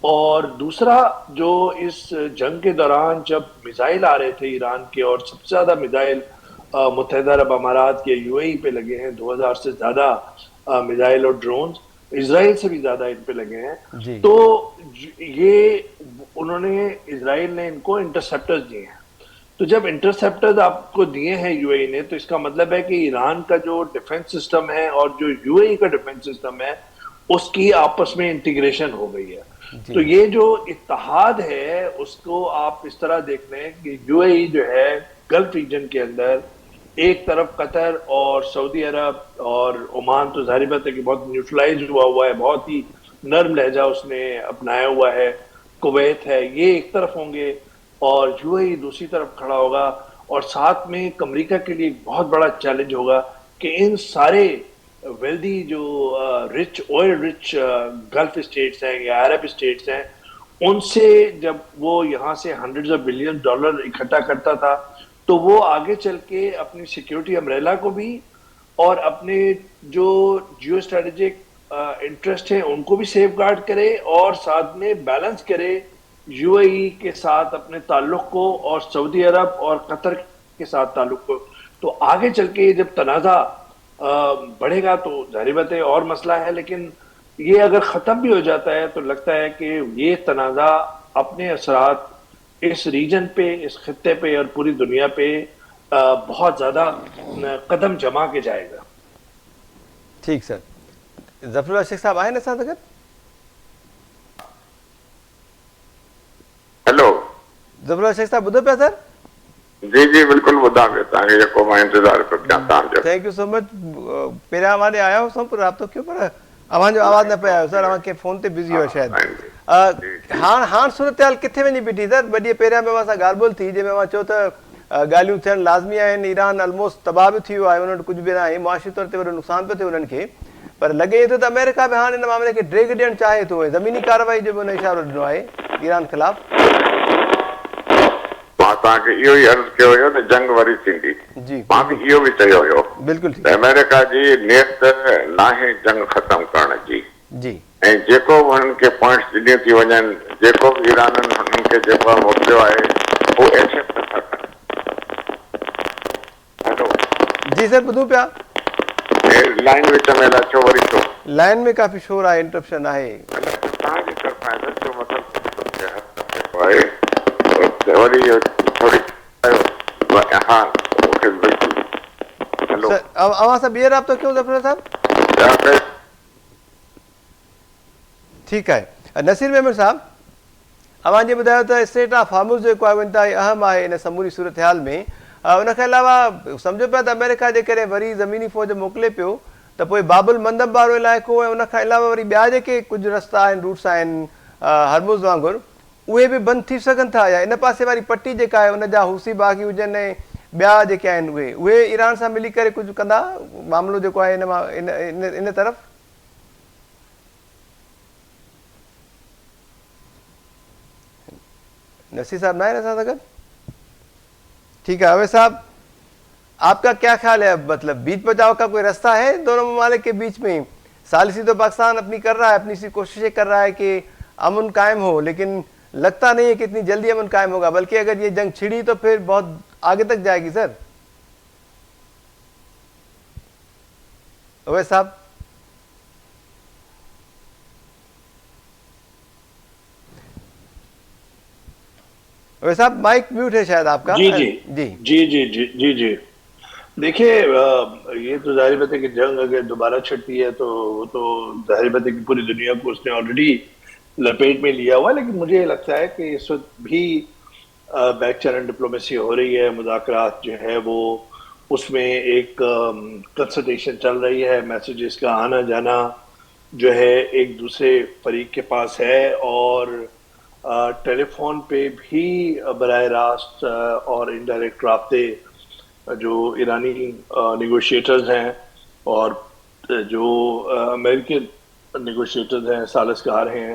और दूसरा, जो इस जंग के दौरान जब मिसाइल आ रहे थे ईरान के, और सबसे ज्यादा मिसाइल मुत्तहिदा अरब अमारात के यूएई पे लगे हैं, 2000 से ज्यादा मिसाइल और ड्रोन, इसराइल से भी ज्यादा इन पे लगे हैं। तो ये उन्होंने, इसराइल ने इनको इंटरसेप्टर्स दिए हैं। तो जब इंटरसेप्टर्स आपको दिए हैं यूएई ने, तो इसका मतलब है कि ईरान का जो डिफेंस सिस्टम है और जो यूएई का डिफेंस सिस्टम है उसकी आपस में इंटीग्रेशन हो गई है। तो ये जो इत्तेहाद है उसको आप इस तरह देख लें कि यूएई जो है गल्फ रीजन के अंदर, एक तरफ कतर और सऊदी अरब और ओमान, तो जाहिर बात है कि बहुत न्यूट्रलाइज हुआ है, बहुत ही नर्म लहजा उसने अपनाया हुआ है। कुवैत है, ये एक तरफ होंगे और यूएई दूसरी तरफ खड़ा होगा। और साथ में अमेरिका के लिए एक बहुत बड़ा चैलेंज होगा कि इन सारे वेल्दी जो rich, oil rich gulf states हैं या अरब स्टेट्स हैं, उनसे जब वो यहाँ से $100 of billion इकट्ठा करता था, तो वो आगे चल के अपनी सिक्योरिटी अम्ब्रेला को भी और अपने जो जियो स्ट्रेटेजिक इंटरेस्ट है उनको भी सेफ गार्ड करे, और साथ में बैलेंस करे यूएई के साथ अपने ताल्लुक को और सऊदी अरब और कतर के साथ ताल्लुक को। तो आगे चल के जब तनाज़ा बढ़ेगा तो जाहिर बात है और मसला है, लेकिन ये अगर ख़त्म भी हो जाता है तो लगता है कि ये तनाज़ा अपने असरात इस रीजन पे, इस खित्ते पे और पूरी दुनिया पे बहुत ज़्यादा कदम जमा के जाएगा। ठीक सर। ज़फ़रुल्लाह शेख साहब आए ना साथ अगर? हेलो ज़फ़रुल्लाह शेख साहब ॿुधो पिया सर? जी जी बिल्कुल ॿुधां पियो, तव्हांखे जेको मां इंतज़ारु पियो कयां तव्हांजो। Thank you so much. पहिरियां अवां आया हो पर राब्तो कयो, पर अवां जो आवाज़ न पिया आयो सर, अवां के फ़ोन ते बिज़ी हो शायदि। हाणे सूरत हाल किथे वञी बीठी सर? ॿ ॾींहं पहिरियां में असां ॻाल्हि ॿोल थी, जंहिंमें चयो त ॻाल्हियूं थियणु लाज़मी आहिनि, ईरान ऑलमोस्ट तबाह बि थी वियो आहे, उन्हनि वटि कुझु बि न आहे, मुआशी तौर ते वॾो नुक़सान पियो थिए उन्हनि खे, पर लॻे थो त अमेरिका बि हाणे हिन मामले खे ड्रेग ॾियणु चाहे थो, ज़मीनी कार्रवाई जो बि हुन इशारो ॾिनो आहे ईरान ख़िलाफ़। मां तव्हांखे इहो ई अर्ज़ु कयो हुयो त जंग वरी थींदी, मां बि इहो बि चयो हुयो बिल्कुलु त अमेरिका जी नियत नाहे जंग ख़तमु करण जी, ऐं जेको बि हुननि खे पॉइंट्स ॾिनियूं थी वञनि, जेको बि ईराननि हुननि खे जेको मोकिलियो आहे उहो एक्सेप्ट नथा कनि। हेलो जी सर ॿुधूं पिया। लाइन विच में अलाए छो वरी छो लाइन में काफ़ी शोर आहे, इंटरप्शन आहे तव्हांजी तरफ़ां जो मतिलबु आहे वरी थोरी हा मूंखे बिल्कुलु। हेलो अवां सां ॿीहर राब्तो कयूं ज़फ़रुल्लाह साहब? ठीकु आहे। नसीर मेमन साहब, अवां जी ॿुधायो त स्ट्रेट ऑफ हार्मुज़ जेको आहे इंतिहाई अहम आहे इन समूरी सूरत हाल में, उनखे अलावा सम्झो पिया त अमेरिका जे करे वरी ज़मीनी फ़ौज मोकिले पियो त पोइ बाबुल मंदब वारो इलाइक़ो ऐं उनखां अलावा वरी ॿिया जेके कुझु रस्ता आहिनि, रूट्स आहिनि हर्मुज़ वांगुरु, उहे बि बंदि थी सघनि था, या इन पासे वारी पट्टी जेका आहे उन जा हुसी बाग़ी हुजनि ऐं ॿिया जेके आहिनि उहे ईरान सां मिली करे कुझु कंदा, मामिलो जेको आहे इन मां इन तरफ़? नसीर साहब ना है ना साथ अगर? ठीक है अवैस साहब, आपका क्या ख्याल है? मतलब बीच बचाव का कोई रास्ता है दोनों ममालिक के बीच में? सालिसी तो पाकिस्तान अपनी कर रहा है, अपनी सी कोशिशें कर रहा है कि अमन कायम हो, लेकिन लगता नहीं है कि इतनी जल्दी अमन कायम होगा, बल्कि अगर ये जंग छिड़ी तो फिर बहुत आगे तक जाएगी। सर अवैस साहब, अवैस साहब माइक म्यूट है शायद आपका। जी जी जी जी जी जी जी जी देखिए, ये तो जाहिर बात है कि जंग अगर दोबारा छिड़ती है तो वो तो जाहिर बात है कि पूरी दुनिया को उसने ऑलरेडी लपेट में लिया हुआ है। लेकिन मुझे लगता है कि इस वक्त भी बैक चैनल डिप्लोमेसी हो रही है, मुज़ाकरात जो है वो उसमें एक कंसल्टेशन चल रही है, मैसेजेस का आना जाना जो है एक दूसरे फरीक के पास है, और टेलीफोन पे भी बराह रास्त और इनडायरेक्ट राब्ते जो ईरानी नेगोशिएटर्स हैं और जो अमेरिकन नेगोशिएटर्स हैं, सालिसकार हैं,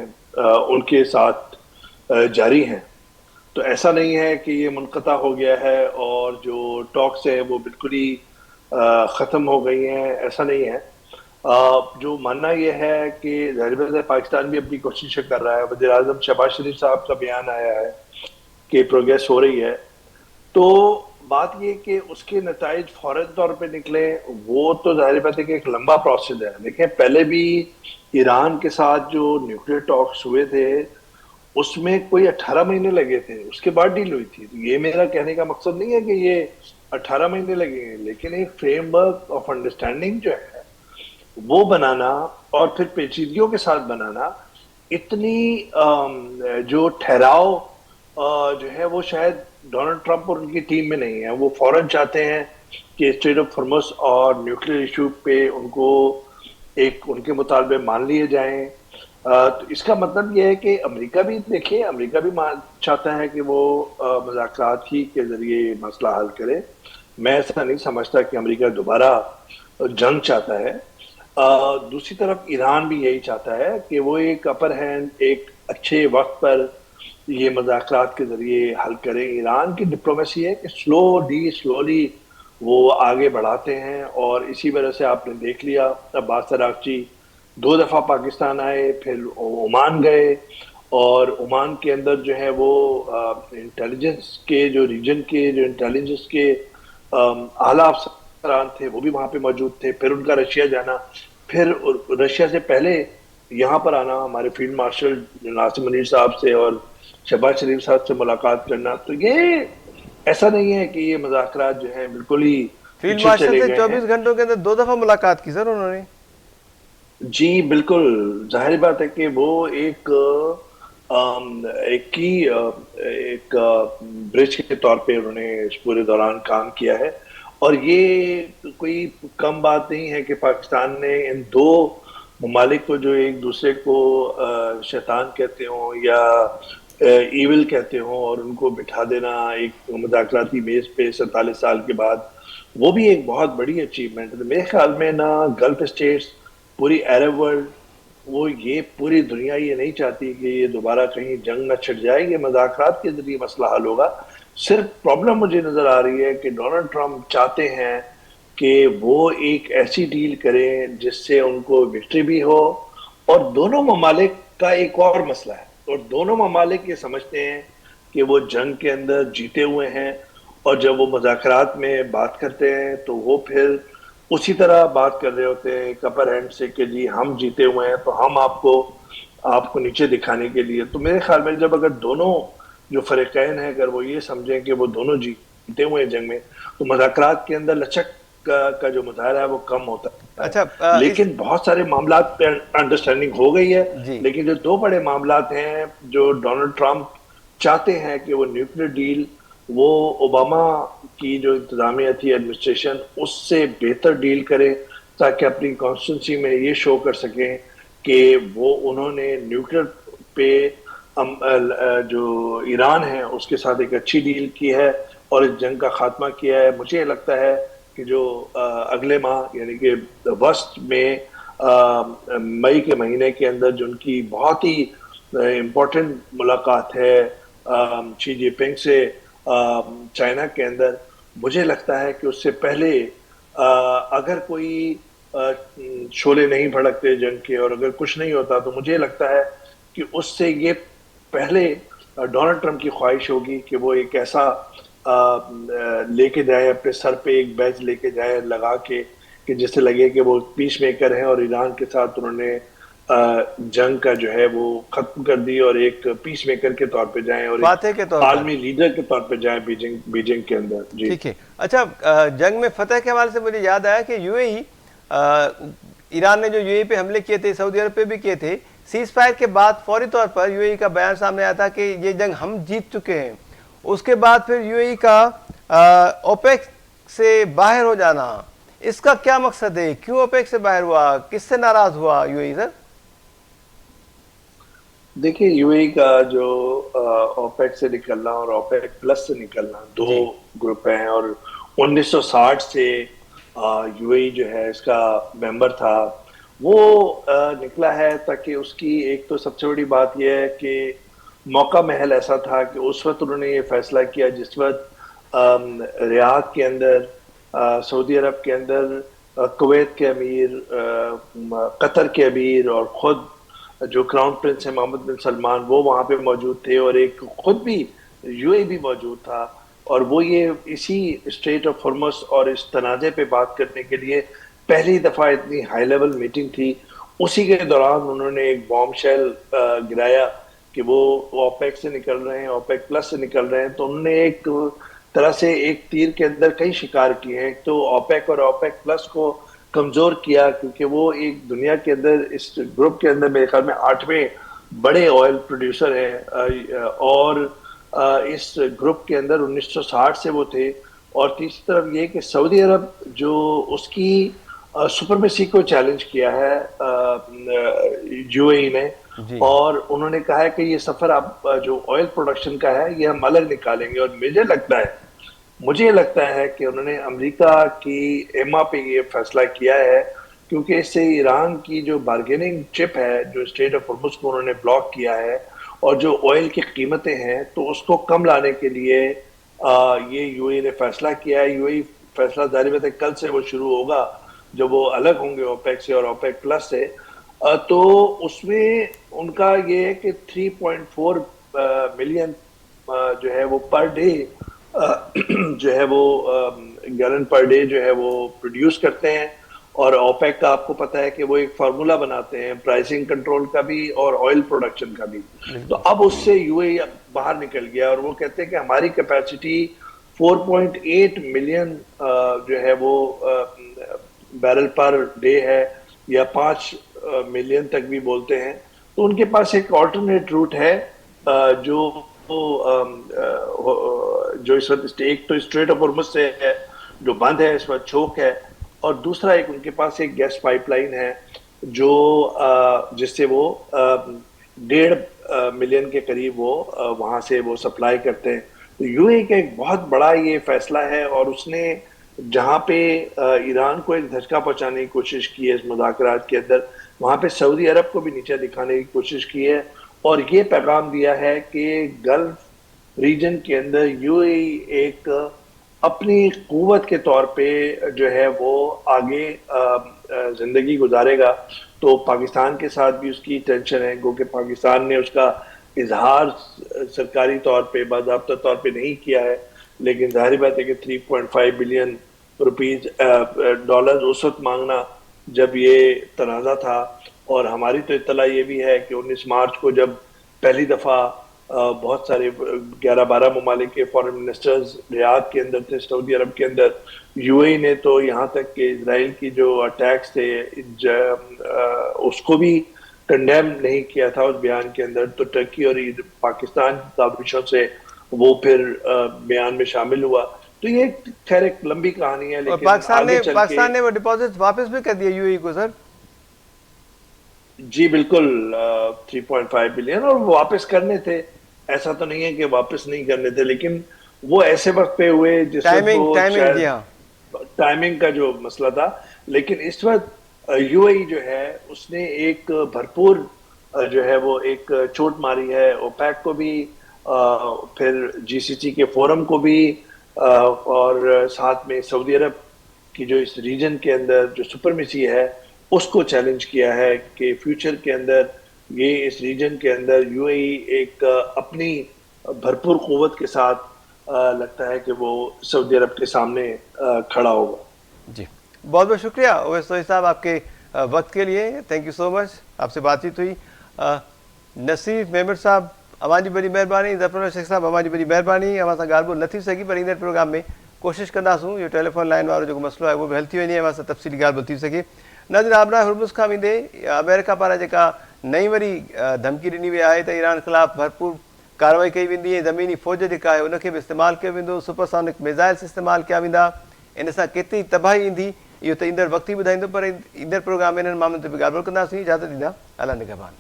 उनके साथ जारी हैं। तो ऐसा नहीं है कि ये मुनक़ता हो गया है और जो टॉक्स है वो बिल्कुल ही ख़त्म हो गई हैं, ऐसा नहीं है। जो मानना ये है कि ज़ाहिर बात है पाकिस्तान भी अपनी कोशिशें कर रहा है। वज़ीर आज़म शहबाज शरीफ साहब का बयान आया है कि प्रोग्रेस हो रही है, तो बात ये कि उसके नताइज फौरन तौर पे निकले वो तो ज़ाहिर बात है कि एक लंबा प्रोसेस है। देखिए, पहले भी ईरान के साथ जो न्यूक्लियर टॉक्स हुए थे उसमें कोई 18 महीने लगे थे, उसके बाद डील हुई थी। तो ये मेरा कहने का मकसद नहीं है कि ये 18 महीने लगे, लेकिन एक फ्रेमवर्क ऑफ अंडरस्टैंडिंग जो है वो बनाना और फिर पेचीदगियों के साथ बनाना, इतनी जो ठहराव जो है वो शायद डोनाल्ड ट्रंप और उनकी टीम में नहीं है। वो फौरन चाहते हैं कि स्ट्रेट ऑफ हॉर्मुज़ और न्यूक्लियर इशू पे उनको एक उनके मुतालबे मान लिए जाएं। तो इसका मतलब यह है कि अमेरिका भी, देखिए, अमेरिका भी चाहता है कि वो मुज़ाकरात ही के जरिए मसला हल करे। मैं ऐसा नहीं समझता कि अमेरिका दोबारा जंग चाहता है। दूसरी तरफ ईरान भी यही चाहता है कि वो एक अपर हैंड एक अच्छे वक्त पर ये मुज़ाकरात के जरिए हल करें। ईरान की डिप्लोमेसी है कि स्लोली वो आगे बढ़ाते हैं, और इसी वजह से आपने देख लिया अब्बास अरागची 2 दफ़ा पाकिस्तान आए, फिर ओमान गए, और ओमान के अंदर जो है वो इंटेलिजेंस के जो रीजन के जो इंटेलिजेंस के आला अफसरान थे वो भी वहाँ पे मौजूद थे। फिर उनका रशिया जाना, फिर रशिया से पहले यहाँ पर आना, हमारे फील्ड मार्शल नासिम मुनीर साहब से और शहबाज शरीफ साहब से मुलाकात करना। तो ये ऐसा नहीं है कि ये मुज़ाकरात जो है बिल्कुल ही फील्ड मार्शल से 24 घंटों के अंदर 2 दफा मुलाकात की सर उन्होंने। जी बिल्कुल, जाहिर बात है कि वो एक ब्रिज के तौर पे उन्होंने इस पूरे दौरान काम किया है। और ये कोई कम बात नहीं है कि पाकिस्तान ने इन 2 ममालिक को, जो एक दूसरे को शैतान कहते हों या ईविल कहते हों, और उनको बिठा देना एक मुज़ाकराती मेज पे 47 साल के बाद, वो भी एक बहुत बड़ी अचीवमेंट है। मेरे ख्याल में ना गल्फ स्टेट्स, पूरी अरब वर्ल्ड, वो ये पूरी दुनिया ये नहीं चाहती कि ये दोबारा कहीं जंग न छिड़ जाए। ये मुज़ाकरात के जरिए मसला हल होगा। सिर्फ प्रॉब्लम मुझे नजर आ रही है कि डोनाल्ड ट्रंप चाहते हैं कि वो एक ऐसी डील करें जिससे उनको विक्ट्री भी हो, और दोनों ममालिक का एक और मसला है, और दोनों ममालिक ये समझते हैं कि वो जंग के अंदर जीते हुए हैं, और जब वो मुज़ाकरात में बात करते हैं तो वो फिर उसी तरह बात कर रहे होते हैं एक अपर हैंड से कि जी हम जीते हुए हैं तो हम आपको नीचे दिखाने के लिए। तो मेरे ख्याल में जब अगर दोनों जो फरीकैन हैं अगर वो ये समझें कि वो दोनों जीते हुए हैं जंग में, तो मुज़ाकरात के अंदर लचक का जो मुजाहरा है वो कम होता है। अच्छा, लेकिन बहुत सारे मामलात पे अंडरस्टैंडिंग हो गई है, लेकिन जो 2 बड़े मामलात हैं जो डोनाल्ड ट्रंप चाहते हैं कि वो न्यूक्लियर डील, वो ओबामा की जो इंतजामिया थी एडमिनिस्ट्रेशन, उससे बेहतर डील करें, ताकि अपनी कॉन्स्टिट्यूंसी में ये शो कर सकें कि वो उन्होंने न्यूक्लियर पे जो ईरान है उसके साथ एक अच्छी डील की है और इस जंग का खात्मा किया है। मुझे लगता है कि जो अगले माह यानी कि वस्त में मई के महीने के अंदर जो उनकी बहुत ही इम्पोर्टेंट मुलाकात है शी जिनपिंग से चाइना के अंदर, मुझे लगता है कि उससे पहले अगर कोई शोले नहीं भड़कते जंग के और अगर कुछ नहीं होता, तो मुझे लगता है कि उससे ये पहले डोनाल्ड ट्रंप की ख्वाहिश होगी कि वो एक ऐसा लेके जाए, अपने सर पे एक बैज लेके जाए लगा के, कि जिससे लगे कि वो पीस मेकर हैं और ईरान के साथ उन्होंने जंग का जो है वो खत्म कर दी और एक पीस मेकर के तौर पे जाएं और फातह के तौर पर, आलमी लीडर के तौर पे जाएं बीजिंग के अंदर। जी ठीक है। अच्छा, जंग में फतह के हवाले से मुझे याद आया कि यूएई, ईरान ने जो यूएई पे हमले किए थे, सऊदी अरब पे भी किए थे, सीज फायर के बाद फौरी तौर पर यूएई का बयान सामने आया था कि ये जंग हम जीत चुके हैं। उसके बाद फिर यूएई का ओपेक से बाहर हो जाना, इसका क्या मकसद है? क्यों ओपेक से बाहर हुआ? किससे नाराज हुआ यूएई सर? देखिए, यूएई का जो ओपेक से निकलना और ओपेक प्लस से निकलना, दो ग्रुप हैं और 1960 से यूएई जो है इसका मेंबर था। वो निकला है ताकि उसकी एक तो सबसे बड़ी बात यह है कि मौका महल ऐसा था कि उस वक्त उन्होंने ये फैसला किया जिस वक्त रियाद के अंदर, सऊदी अरब के अंदर कुवैत के अमीर, कतर के अमीर और खुद जो क्राउन प्रिंस है मोहम्मद बिन सलमान, वो वहाँ पे मौजूद थे और एक खुद भी यूएई भी मौजूद था। और वो ये इसी स्ट्रेट ऑफ हॉर्मुज़ और इस तनाज़े पे बात करने के लिए पहली दफ़ा इतनी हाई लेवल मीटिंग थी। उसी के दौरान उन्होंने एक बॉम्ब शेल गिराया कि वो ओपेक से निकल रहे हैं, ओपेक प्लस से निकल रहे हैं। तो उन्होंने एक तरह से एक तीर के अंदर कई शिकार किए हैं। तो ओपेक और ओपेक प्लस को कमजोर किया क्योंकि वो एक दुनिया के अंदर, इस ग्रुप के अंदर मेरे ख्याल में 8वें बड़े ऑयल प्रोड्यूसर हैं और इस ग्रुप के अंदर 1960 से वो थे। और तीसरी तरफ ये कि सऊदी अरब जो उसकी सुपरमेसी को चैलेंज किया है यूएई ने, और उन्होंने कहा है कि ये सफर अब जो ऑयल प्रोडक्शन का है ये हम अलग निकालेंगे। और मुझे लगता है कि उन्होंने अमेरिका की एमा पे ये फैसला किया है क्योंकि इससे ईरान की जो बार्गेनिंग चिप है, जो स्ट्रेट ऑफ हॉर्मुज़ को उन्होंने ब्लॉक किया है और जो ऑयल की कीमतें हैं, तो उसको कम लाने के लिए ये यूएई ने फैसला किया है। यूएई फैसला जारी बात है कल से वो शुरू होगा जब वो अलग होंगे ओपेक से और ओपेक प्लस से। तो उसमें उनका ये है कि 3.4 मिलियन जो है वो पर डे जो है वो गैलन पर डे जो है वो प्रोड्यूस करते हैं। और ओपेक का आपको पता है कि वो एक फार्मूला बनाते हैं प्राइसिंग कंट्रोल का भी और ऑयल प्रोडक्शन का भी। तो अब उससे यूएई बाहर निकल गया और वो कहते हैं कि हमारी कैपेसिटी 4.8 मिलियन जो है वो बैरल पर डे है, या 5 मिलियन तक भी बोलते हैं। तो उनके पास एक ऑल्टरनेट रूट है जो इस वक्त एक तो स्ट्रेट ऑफ हॉर्मुज़ से है जो बंद है, इस वक्त चोक है, और दूसरा एक उनके पास एक गैस पाइपलाइन है जो जिससे वो 1.5 मिलियन के करीब वो वहां से वो सप्लाई करते हैं। तो यूएई का एक बहुत बड़ा ये फैसला है और उसने जहां पे ईरान को एक धक्का पहुंचाने की कोशिश की है इस मुज़ाकरात के अंदर, वहां पे सऊदी अरब को भी नीचे दिखाने की कोशिश की है और ये पैगाम दिया है कि गल्फ रीजन के अंदर यूएई एक अपनी कुव्वत के तौर पे जो है वो आगे जिंदगी गुजारेगा। तो पाकिस्तान के साथ भी उसकी टेंशन है क्योंकि पाकिस्तान ने उसका इजहार सरकारी तौर पे बाज़ाब्ता तौर पे नहीं किया है, लेकिन जाहिर बात है कि 3.5 बिलियन रुपीज डॉलर उस वक्त मांगना जब ये तनाज़ा था। और हमारी तो इत्तला ये भी है कि 19 मार्च को जब पहली दफ़ा बहुत सारे 11-12 ममालिक के फॉरेन मिनिस्टर्स रियाद के अंदर थे, सऊदी अरब के अंदर, यूएई ने तो यहाँ तक कि इजराइल की जो अटैक्स थे उसको भी कंडेम नहीं किया था उस बयान के अंदर। तो टर्की और पाकिस्तान की काविशों से वो फिर बयान में शामिल हुआ। तो ये खैर एक लंबी कहानी है, लेकिन पाकिस्तान ने वो डिपॉजिट वापस भी कर दिया यूएई को सर। जी बिल्कुल, 3.5 बिलियन और वो वापस करने थे, ऐसा तो नहीं है कि वापस नहीं करने थे, लेकिन वो ऐसे वक्त पे हुए जिस टाइमिंग का जो मसला था। लेकिन इस वक्त यूएई जो है उसने एक भरपूर जो है वो एक चोट मारी है ओपेक को भी, फिर जीसीसी के फोरम को भी, और साथ में सऊदी अरब की जो इस रीजन के अंदर जो सुपरमेसी है उसको चैलेंज किया है कि फ्यूचर के अंदर ये इस रीजन के अंदर यूएई एक अपनी भरपूर क़ुव्वत के साथ लगता है कि वो सऊदी अरब के सामने खड़ा होगा। जी बहुत बहुत शुक्रिया ओवैस तौहीद साहब आपके वक्त के लिए, थैंक यू सो मच। आपसे बातचीत हुई। नसीर मेमर साहब, अवां जी बड़ी महिरबानी। ज़फ़र शेख साहब, अवां जी बड़ी महिरबानी। अवां सां ॻाल्हि ॿोल न थी सघी, पर ईंदड़ प्रोग्राम में कोशिशि कंदासूं इहो टेलीफोन लाइन वारो जेको मसइलो आहे उहो बि हल थी वञे, अवां सां तफ़सीली ॻाल्हि ॿोल थी सघे। नाज़रीन, आबरा हुर्मुज़ खां वेंदे अमेरिका पारां जेका नई वरी धमकी ॾिनी वई आहे त ईरान ख़िलाफ़ु भरपूर कार्रवाई कई वेंदी ऐं ज़मीनी फ़ौज जेका आहे उनखे बि इस्तेमालु कयो वेंदो, सुपरसोनिक मिज़ाइल्स इस्तेमालु कया वेंदा। इन सां केतिरी तबाही ईंदी इहो त ईंदड़ वक़्तु ई ॿुधाईंदो, पर ईंदड़ प्रोग्राम में इन्हनि मामलनि ते बि ॻाल्हि ॿोल कंदासीं। इजाज़त ॾींदा, अला निगहबान।